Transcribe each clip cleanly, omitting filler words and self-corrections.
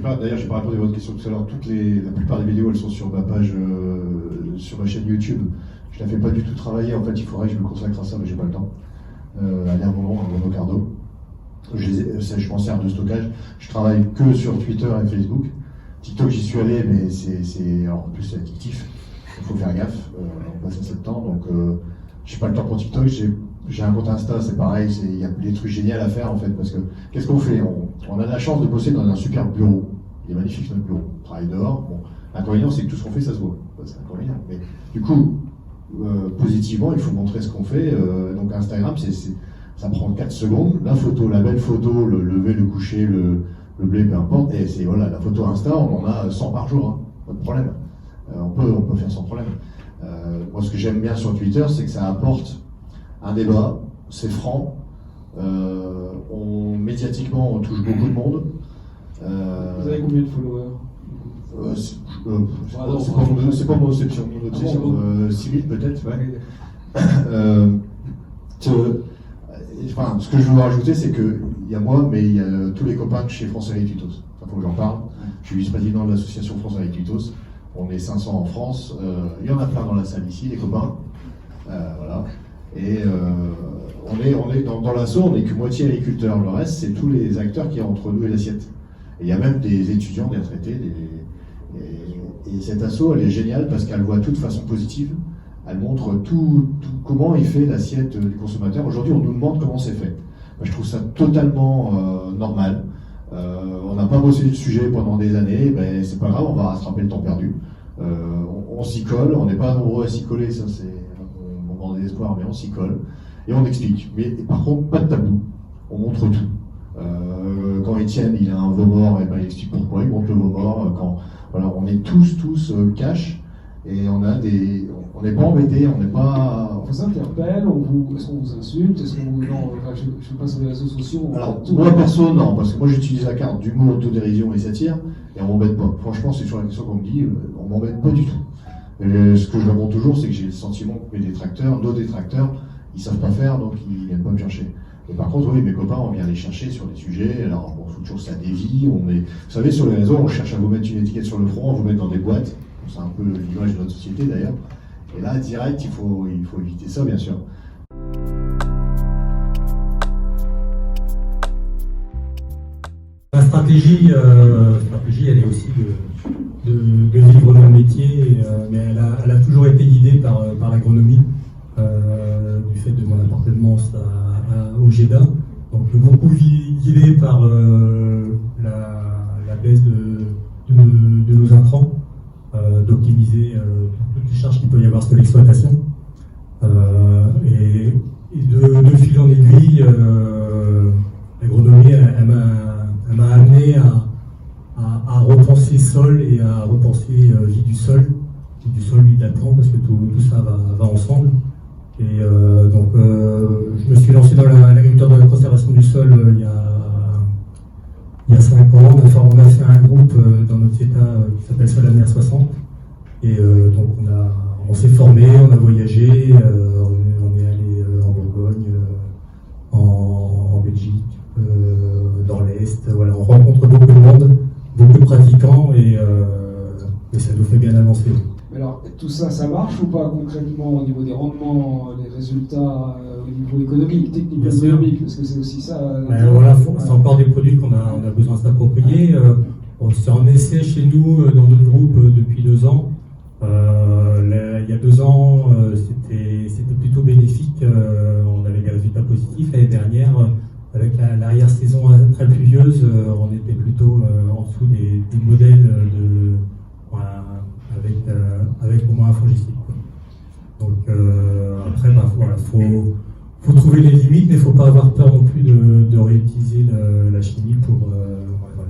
D'ailleurs, j'ai pas répondu à votre question tout à l'heure. La plupart des vidéos, elles sont sur ma page, sur ma chaîne YouTube. Je la fais pas du tout travailler. En fait, il faudrait que je me consacre à ça, mais j'ai pas le temps. Aller à un moment, un Renault Cardo. Je m'en sers de stockage. Je travaille que sur Twitter et Facebook. TikTok, j'y suis allé, mais alors, en plus, c'est addictif. Il faut faire gaffe. On passe assez de temps, donc j'ai pas le temps pour TikTok. J'ai un compte Insta, c'est pareil. Il y a des trucs géniaux à faire en fait, parce que qu'est-ce qu'on fait? On a la chance de bosser dans un super bureau. Il est magnifique notre bureau. On travaille dehors. Bon, l'inconvénient, c'est que tout ce qu'on fait, ça se voit. C'est l'inconvénient. Mais du coup, positivement, il faut montrer ce qu'on fait. Donc Instagram, ça prend 4 secondes. La photo, la belle photo, le lever, le coucher, le blé, peu importe. Et c'est voilà, la photo Insta, on en a 100 par jour, hein. Pas de problème. On peut faire sans problème. Moi, ce que j'aime bien sur Twitter, c'est que ça apporte un débat, c'est franc. Médiatiquement, on touche beaucoup de monde. Vous avez combien de followers? C'est pas mon obsession. Mon obsession, 6 000 peut-être. Ouais. Enfin, ce que je veux rajouter, c'est qu'il y a moi, mais il y a tous les copains de chez France Avec Tutos. Il faut que j'en parle. Je suis vice-président de l'association France Avec Tutos. On est 500 en France. Il y en a plein dans la salle ici, les copains. Voilà. Et on est dans l'assaut, on n'est que moitié agriculteurs. Le reste, c'est tous les acteurs qui sont entre nous et l'assiette. Et il y a même des étudiants, des retraités. Et cette assaut, elle est géniale parce qu'elle voit tout de façon positive. Elle montre tout comment est fait l'assiette du consommateur. Aujourd'hui, on nous demande comment c'est fait. Moi, je trouve ça totalement normal. On n'a pas bossé le sujet pendant des années, ben, c'est pas grave, on va rattraper le temps perdu. On s'y colle, on n'est pas nombreux à s'y coller, ça c'est un moment désespoir, mais on s'y colle. Et on explique. Mais par contre, pas de tabou. On montre tout. Quand Étienne il a un veau mort, et ben, il explique pourquoi, il montre le veau mort. Voilà, on est tous cash. Et on n'est pas embêtés, on n'est pas. On vous interpelle, est-ce qu'on vous insulte, est-ce qu'on vous. Non, je ne sais pas sur les réseaux sociaux. Alors, moi perso, non, parce que moi j'utilise la carte d'humour, autodérision et satire, et on m'embête pas. Franchement, c'est sur la question qu'on me dit, on m'embête pas du tout. Et ce que je réponds toujours, c'est que j'ai le sentiment que nos détracteurs, ils savent pas faire, donc ils viennent pas me chercher. Et par contre, oui, mes copains, on vient les chercher sur des sujets. Alors, bon, faut toujours ça dévie. Vous savez, sur les réseaux, on cherche à vous mettre une étiquette sur le front, à vous mettre dans des boîtes. C'est un peu l'image de notre société d'ailleurs. Et là, direct, il faut éviter ça, bien sûr. La stratégie, elle est aussi de vivre dans le métier, mais elle a toujours été guidée par l'agronomie, du fait de mon appartenance au GEDA. Donc beaucoup guidée par la baisse de nos intrants. D'optimiser toutes les charges qu'il peut y avoir sur l'exploitation. Et de fil en aiguille, l'agronomie elle m'a amené à repenser sol et à repenser vie du sol, vie de la plante, parce que tout ça va ensemble. Et donc je me suis lancé dans l'agriculture de la conservation du sol il y a 5 ans. On a fait un groupe dans notre état qui s'appelle Solaner 60. Et donc on s'est formé, on a voyagé, on est allé en Bourgogne, en Belgique, dans l'Est. Voilà, on rencontre beaucoup de monde, beaucoup de pratiquants et ça nous fait bien avancer. Alors, tout ça, ça marche ou pas concrètement au niveau des rendements, des résultats, au niveau économique, technique, économique, parce que c'est aussi ça. Voilà, c'est encore des produits qu'on a besoin de s'approprier. C'est en essai chez nous, dans notre groupe, depuis 2 ans. Il y a 2 ans, c'était plutôt bénéfique. On avait des résultats positifs. L'année dernière, avec l'arrière-saison très pluvieuse, on était plutôt en dessous des modèles avec au moins un fongicide. Donc après, voilà, faut trouver les limites, mais il ne faut pas avoir peur non plus de réutiliser la chimie pour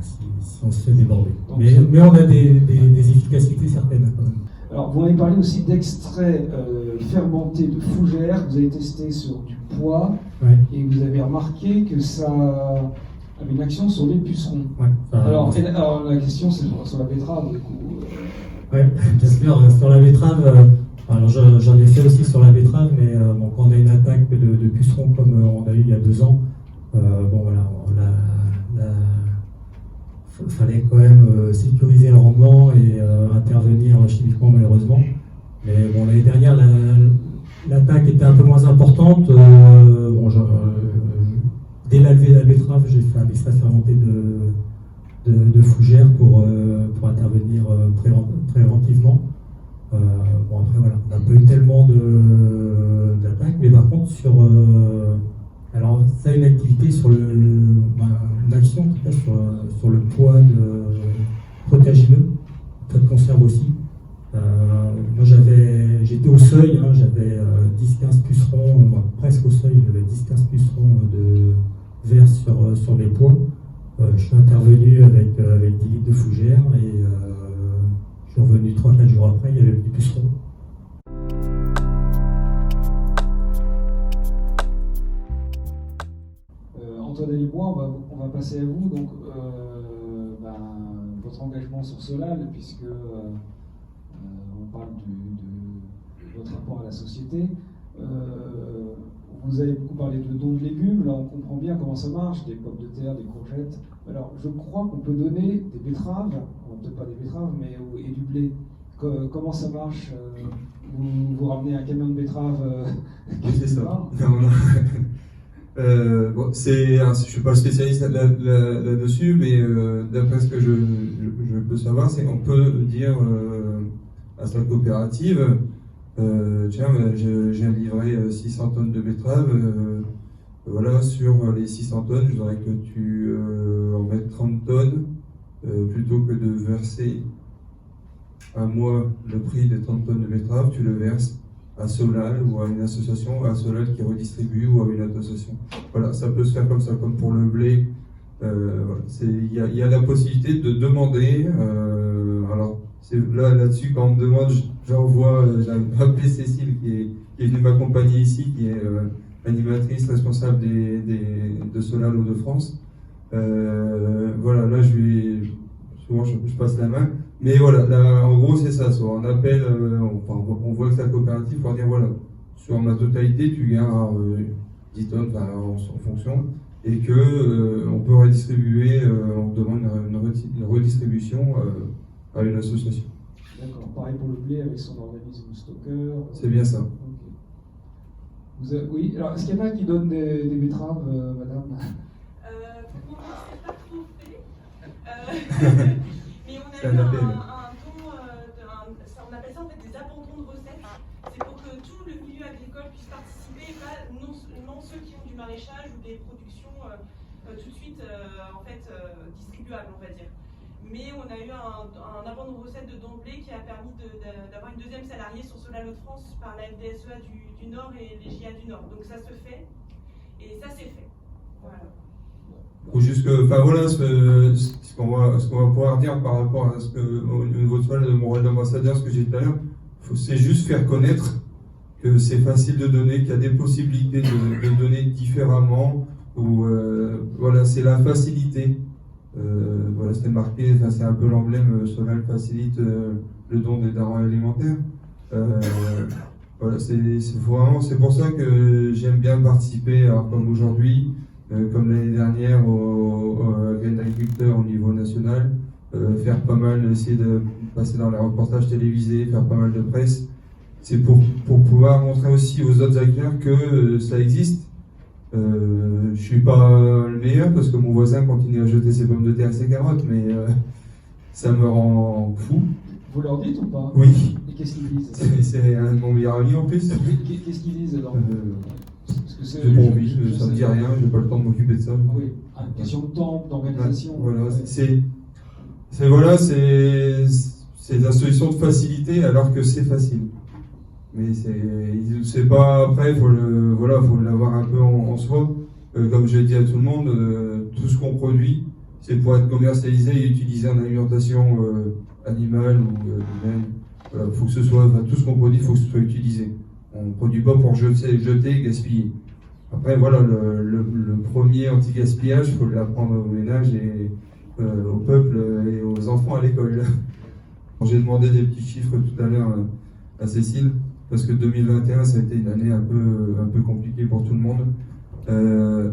si on se fait déborder. Mais on a des efficacités certaines quand même. Alors, vous m'avez parlé aussi d'extraits fermentés de fougères. Vous avez testé sur du pois, ouais. Et vous avez remarqué que ça avait une action sur les pucerons. Ouais, alors, la question, c'est sur la betterave, du coup. Oui, bien sûr, sur la betterave, alors j'en ai fait aussi sur la betterave, mais bon, quand on a une attaque de pucerons comme on a eu il y a 2 ans, bon voilà, fallait quand même sécuriser le rendement et intervenir chimiquement malheureusement. Mais bon, l'année dernière, l'attaque était un peu moins importante. Dès la levée de la betterave, j'ai fait un extrait fermenté de fougère pour intervenir préventivement. Bon, après, voilà, on n'a pas eu tellement d'attaques, mais par contre, alors, ça a une activité une action qui passe sur le poids protéagineux, poids de conserve aussi. Moi, j'étais au seuil, hein, j'avais 10-15 pucerons, presque au seuil, j'avais 10-15 pucerons de vers sur mes poids. Je suis intervenu avec 10 litres de fougère et je suis revenu 3-4 jours après, il y avait plus de pucerons. Antoine Alibois, on va passer à vous. Donc, votre engagement sur Solal, puisque on parle de votre rapport à la société. Vous avez beaucoup parlé de dons de légumes, là on comprend bien comment ça marche, des pommes de terre, des courgettes. Alors je crois qu'on peut donner des betteraves, peut-être pas des betteraves, mais et du blé. Comment ça marche vous ramenez un camion de betteraves c'est ça. Non. Bon, je ne suis pas spécialiste là-dessus, mais d'après ce que je peux savoir, c'est qu'on peut dire à sa coopérative, tiens, j'ai livré 600 tonnes de betteraves, voilà, sur les 600 tonnes, je voudrais que tu en mettes 30 tonnes, plutôt que de verser à moi le prix des 30 tonnes de betteraves, tu le verses à Solal ou à une association, à Solal qui redistribue ou à une association. Voilà, ça peut se faire comme ça, comme pour le blé. Voilà, il y a la possibilité de demander. Alors, là-dessus, quand on me demande, j'envoie, j'ai appelé Cécile qui est venue m'accompagner ici, qui est animatrice responsable de Solal Hauts-de-France. Voilà, là, souvent je passe la main. Mais voilà, là, en gros, c'est ça. Soit on appelle, on voit que c'est la coopérative pour dire voilà, sur ma totalité, tu gagnes 10 tonnes en fonction, et que on peut redistribuer, on demande une redistribution à une association. D'accord, pareil pour le blé avec son organisme stocker. C'est bien ça. Okay. Oui, alors est-ce qu'il y en a qui donnent des betteraves, madame? Pour moi, c'est pas trop fait. Mais on a eu un don, on appelle ça en fait des abandons de recettes. C'est pour que tout le milieu agricole puisse participer, et pas non ceux qui ont du maraîchage ou des productions tout de suite distribuables, on va dire. Mais on a eu un abandon de recettes de don de blé qui a permis d'avoir une deuxième salariée sur Solal Hauts-de-France par la FDSEA du Nord et les JA du Nord. Donc ça se fait, et ça c'est fait. Voilà. Ou juste que, enfin voilà, ce qu'on va pouvoir dire par rapport à ce que, au niveau de mon rôle d'ambassadeur, ce que j'ai dit tout à l'heure, c'est juste faire connaître que c'est facile de donner, qu'il y a des possibilités de donner différemment, ou voilà, c'est la facilité. Voilà, c'était marqué, c'est un peu l'emblème, Solal facilite le don des denrées alimentaires. Voilà, c'est pour ça que j'aime bien participer, alors, comme aujourd'hui, comme l'année dernière, à Graines d'agriculteurs au niveau national, faire pas mal, essayer de passer dans les reportages télévisés, faire pas mal de presse. C'est pour pouvoir montrer aussi aux autres agriculteurs que ça existe. Je suis pas le meilleur parce que mon voisin continue à jeter ses pommes de terre et ses carottes, mais ça me rend fou. Vous leur dites ou pas? Oui. Et qu'est-ce qu'ils disent? C'est un de mon meilleur ami en plus. Qu'est-ce qu'ils disent alors? C'est bon, oui, ça me dit rien, j'ai pas le temps de m'occuper de ça. Oui, question de temps, d'organisation. Voilà, c'est la solution de facilité alors que c'est facile. Mais c'est pas, après, il faut l'avoir un peu en soi. Comme je l'ai dit à tout le monde, tout ce qu'on produit, c'est pour être commercialisé et utilisé en alimentation animale ou humaine. Voilà, faut que ce soit, tout ce qu'on produit, il faut que ce soit utilisé. On ne produit pas pour jeter, gaspiller. Après, voilà, le premier anti-gaspillage, il faut l'apprendre au ménage et au peuple et aux enfants à l'école. J'ai demandé des petits chiffres tout à l'heure à Cécile, parce que 2021, ça a été une année un peu compliquée pour tout le monde.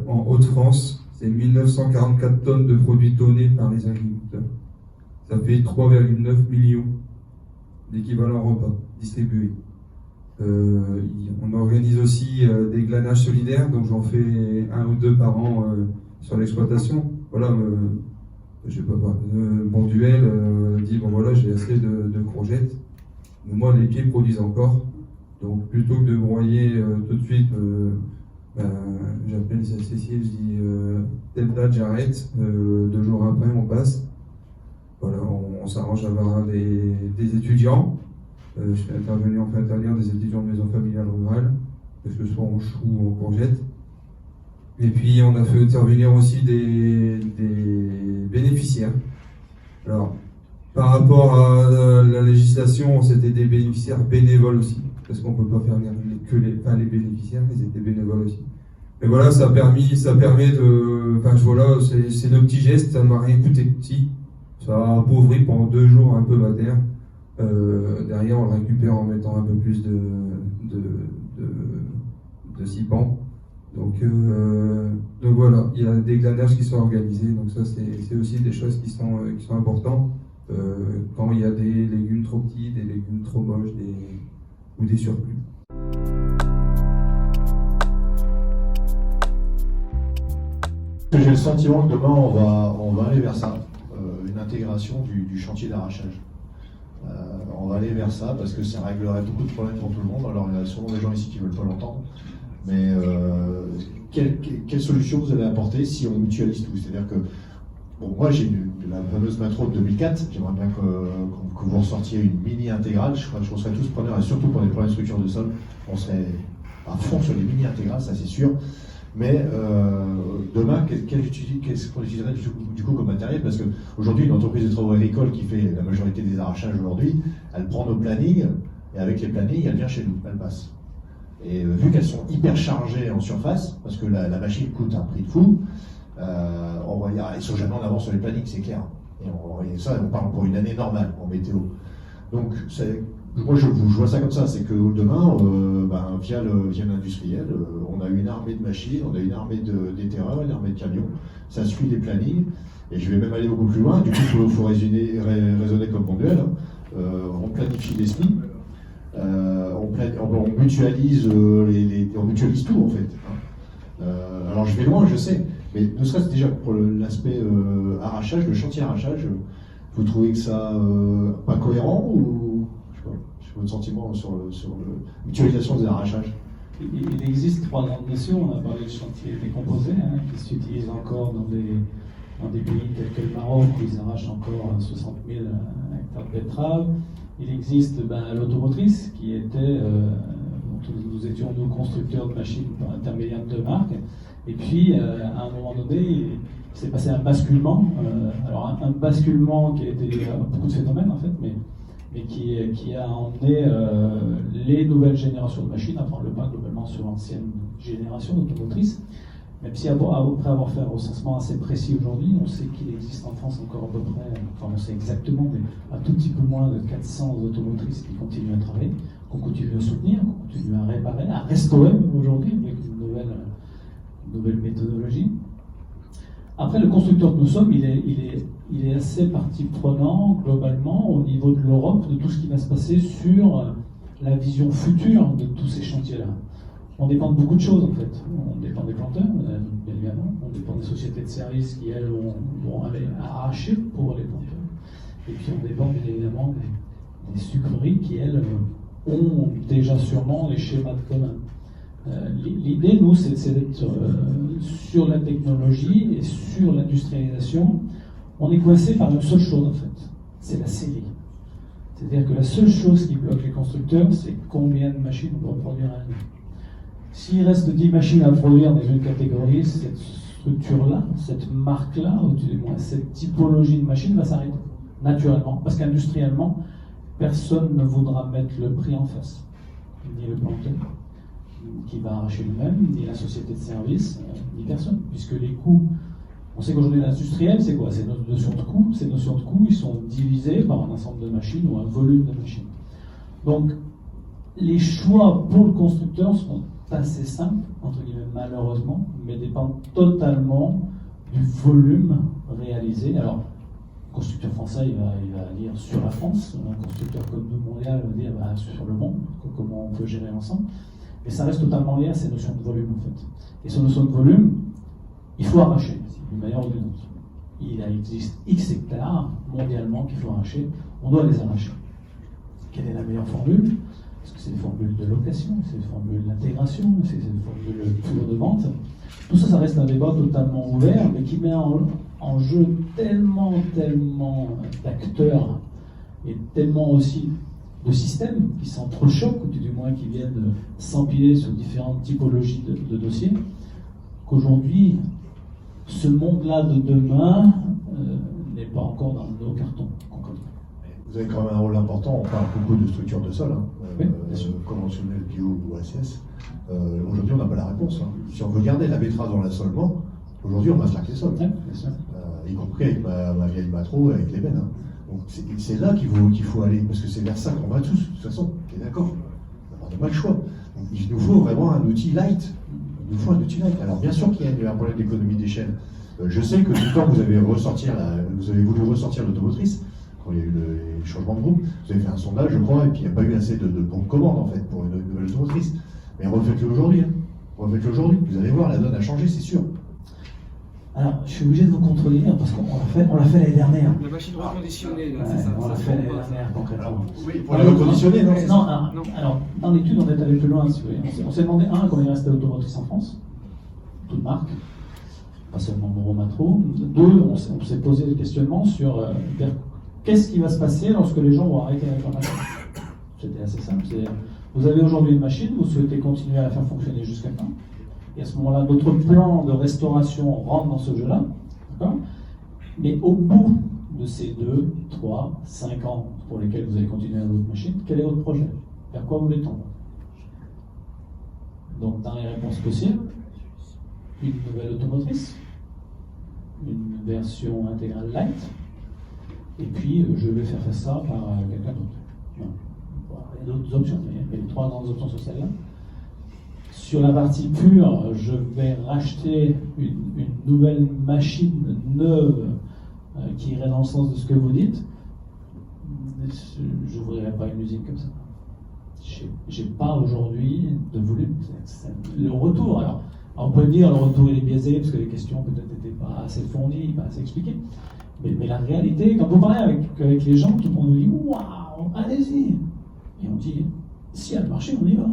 En Hauts-de-France, c'est 1944 tonnes de produits donnés par les agriculteurs. Ça fait 3,9 millions d'équivalents repas distribués. On organise aussi des glanages solidaires, donc j'en fais 1 ou 2 par an sur l'exploitation. Voilà, je sais pas, Bonduel dit bon voilà, j'ai assez de courgettes. Mais moi, les pieds produisent encore. Donc plutôt que de broyer tout de suite, j'appelle Cécile, je dis telle date j'arrête, 2 jours après on passe. Voilà, on s'arrange à avoir des étudiants. Je fais intervenir des étudiants de maison familiale rurale, que ce soit en choux ou en courgettes. Et puis on a fait intervenir aussi des bénéficiaires. Alors, par rapport à la législation, c'était des bénéficiaires bénévoles aussi, parce qu'on ne peut pas faire que les bénéficiaires, ils étaient bénévoles aussi. Et voilà, ça permet de... Enfin voilà, c'est nos petits gestes, ça ne m'a rien coûté petit. Ça a appauvri pendant 2 jours un peu ma terre. Derrière, on le récupère en mettant un peu plus de cipant. Donc voilà, il y a des glanages qui sont organisés. Donc ça, c'est aussi des choses qui sont importantes. Quand il y a des légumes trop petits, des légumes trop moches ou des surplus. J'ai le sentiment que demain, on va aller vers ça, une intégration du chantier d'arrachage. On va aller vers ça parce que ça réglerait beaucoup de problèmes pour tout le monde. Alors il y a sûrement des gens ici qui ne veulent pas l'entendre, mais quelle solution vous allez apporter si on mutualise tout? C'est-à-dire que, bon, moi j'ai la fameuse Matro de 2004, j'aimerais bien que vous ressortiez une mini intégrale, je crois que serais tous preneurs, et surtout pour des problèmes de structure de sol, on serait à fond sur les mini intégrales, ça c'est sûr. Mais demain, qu'est-ce qu'on utiliserait du coup comme matériel? Parce qu'aujourd'hui, une entreprise de travaux agricoles qui fait la majorité des arrachages aujourd'hui, elle prend nos plannings, et avec les plannings, elle vient chez nous, elle passe. Et vu qu'elles sont hyper chargées en surface, parce que la machine coûte un prix de fou, on va dire, ils sont jamais en avance sur les plannings, c'est clair. Et ça, on parle pour une année normale en météo. Donc, moi, je vois ça comme ça, c'est que demain, via l'industriel, on a une armée de machines, on a une armée d'éterreurs, une armée de camions, ça suit les plannings, et je vais même aller beaucoup plus loin, du coup, il faut raisonner comme Bonduel, on planifie les SMI, on mutualise on mutualise tout en fait. Alors je vais loin, je sais, mais ne serait-ce déjà pour l'aspect arrachage, le chantier arrachage, vous trouvez que ça pas cohérent ou votre sentiment sur la mutualisation des arrachages? Il existe 3 grandes notions. On a parlé de chantier décomposé, qui s'utilisent encore dans des pays tels que le Maroc, où ils arrachent encore 60 000 hectares de betteraves. Il existe l'automotrice, qui était, nous étions nous constructeurs de machines par intermédiaire de marques. Et puis, à un moment donné, il s'est passé un basculement. Alors, un basculement qui a été lié à beaucoup de phénomènes, en fait, mais qui a emmené les nouvelles générations de machines à prendre le pas globalement sur l'ancienne génération d'automotrices. Même si après avoir fait un recensement assez précis aujourd'hui, on sait qu'il existe en France encore à peu près, enfin on sait exactement, mais un tout petit peu moins de 400 automotrices qui continuent à travailler, qu'on continue à soutenir, qu'on continue à réparer, à restaurer aujourd'hui avec une nouvelle méthodologie. Après, le constructeur que nous sommes, il est assez partie prenant globalement au niveau de l'Europe de tout ce qui va se passer sur la vision future de tous ces chantiers-là. On dépend de beaucoup de choses en fait. On dépend des planteurs, bien évidemment. On dépend des sociétés de services qui, elles, vont aller arracher pour les planteurs. Et puis on dépend bien évidemment des sucreries qui, elles, ont déjà sûrement les schémas de commun. L'idée, nous, c'est d'être sur la technologie et sur l'industrialisation. On est coincé par une seule chose, en fait, c'est la série. C'est-à-dire que la seule chose qui bloque les constructeurs, c'est combien de machines on doit produire à l'année. S'il reste 10 machines à produire dans une catégorie, cette structure-là, cette marque-là, ou du moins cette typologie de machines va s'arrêter, naturellement, parce qu'industriellement, personne ne voudra mettre le prix en face, ni le planteur qui va arracher lui-même, ni la société de service, ni personne, puisque les coûts, on sait qu'aujourd'hui l'industriel, c'est quoi? C'est nos notions de coûts. Ces notions de coûts, ils sont divisés par un ensemble de machines ou un volume de machines. Donc, les choix pour le constructeur sont assez simples, entre guillemets malheureusement, mais dépendent totalement du volume réalisé. Alors, un constructeur français, il va dire sur la France, un constructeur comme nous, mondial, va dire sur le monde, comment on peut gérer l'ensemble. Mais ça reste totalement lié à ces notions de volume, en fait. Et ces notions de volume, il faut arracher, d'une manière ou d'une autre. Il existe X hectares mondialement qu'il faut arracher, on doit les arracher. Quelle est la meilleure formule? Est-ce que c'est des formules de location, c'est des formules d'intégration, c'est des formules pure de vente? Tout ça, ça reste un débat totalement ouvert, mais qui met en jeu tellement d'acteurs et tellement aussi de systèmes qui s'entrechoquent, ou du moins qui viennent s'empiler sur différentes typologies de dossiers, qu'aujourd'hui, ce monde-là de demain n'est pas encore dans nos cartons. Vous avez quand même un rôle important, on parle beaucoup de structures de sol, Oui, bien sûr. conventionnelles, bio ou ACS. Aujourd'hui, on n'a pas la réponse. Si on veut garder la betterave dans l'assolement, aujourd'hui, on matraque les sols. Oui, bien sûr. Y compris avec ma vieille Matro, avec les bennes. Donc c'est là qu'il faut aller, parce que c'est vers ça qu'on va tous, de toute façon, on est d'accord. On n'a pas le choix. Donc, il nous faut vraiment un outil light. Il nous faut un outil light. Alors bien sûr qu'il y a un problème d'économie d'échelle. Je sais que tout le temps vous avez voulu ressortir l'automotrice, quand il y a eu les changements de groupe, vous avez fait un sondage, je crois, et puis il n'y a pas eu assez de bons de commande en fait pour une nouvelle automotrice. Mais refaites-le aujourd'hui. Refaites-le aujourd'hui. Vous allez voir, la donne a changé, c'est sûr. Alors, je suis obligé de vous contredire parce qu'on l'a fait l'année dernière. La machine reconditionnée, là, Ouais, c'est ça. on l'a fait l'année dernière concrètement. Oui, pour les reconditionner, non? Non, alors, dans l'étude, on est allé plus loin, si vous voulez. On s'est demandé, combien il restait d'automotrices en France, toute marque, pas seulement Moreau Matro. Deux, on s'est posé des questionnements sur qu'est-ce qui va se passer lorsque les gens vont arrêter avec leur machine. C'était assez simple. Vous avez aujourd'hui une machine, vous souhaitez continuer à la faire fonctionner jusqu'à quand? Et à ce moment-là, notre plan de restauration rentre dans ce jeu-là. D'accord? Mais au bout de ces 2, 3, 5 ans pour lesquels vous allez continuer à votre machine, quel est votre projet? Vers quoi vous voulez tendre? Donc, dans les réponses possibles, une nouvelle automotrice, une version intégrale light, et puis je vais faire ça par quelqu'un d'autre. Voilà. Il y a d'autres options, mais les 3 grandes options sont celles-là. Sur la partie pure, je vais racheter une nouvelle machine neuve qui irait dans le sens de ce que vous dites. Je n'ouvrirai pas une usine comme ça. J'ai pas aujourd'hui de volume. Le retour, alors on peut dire le retour il est biaisé parce que les questions peut-être n'étaient pas assez fournies, pas assez expliquées. Mais la réalité, quand vous parlez avec les gens, tout le monde vous dit waouh, allez-y. Et on dit si elle a marché, on y va.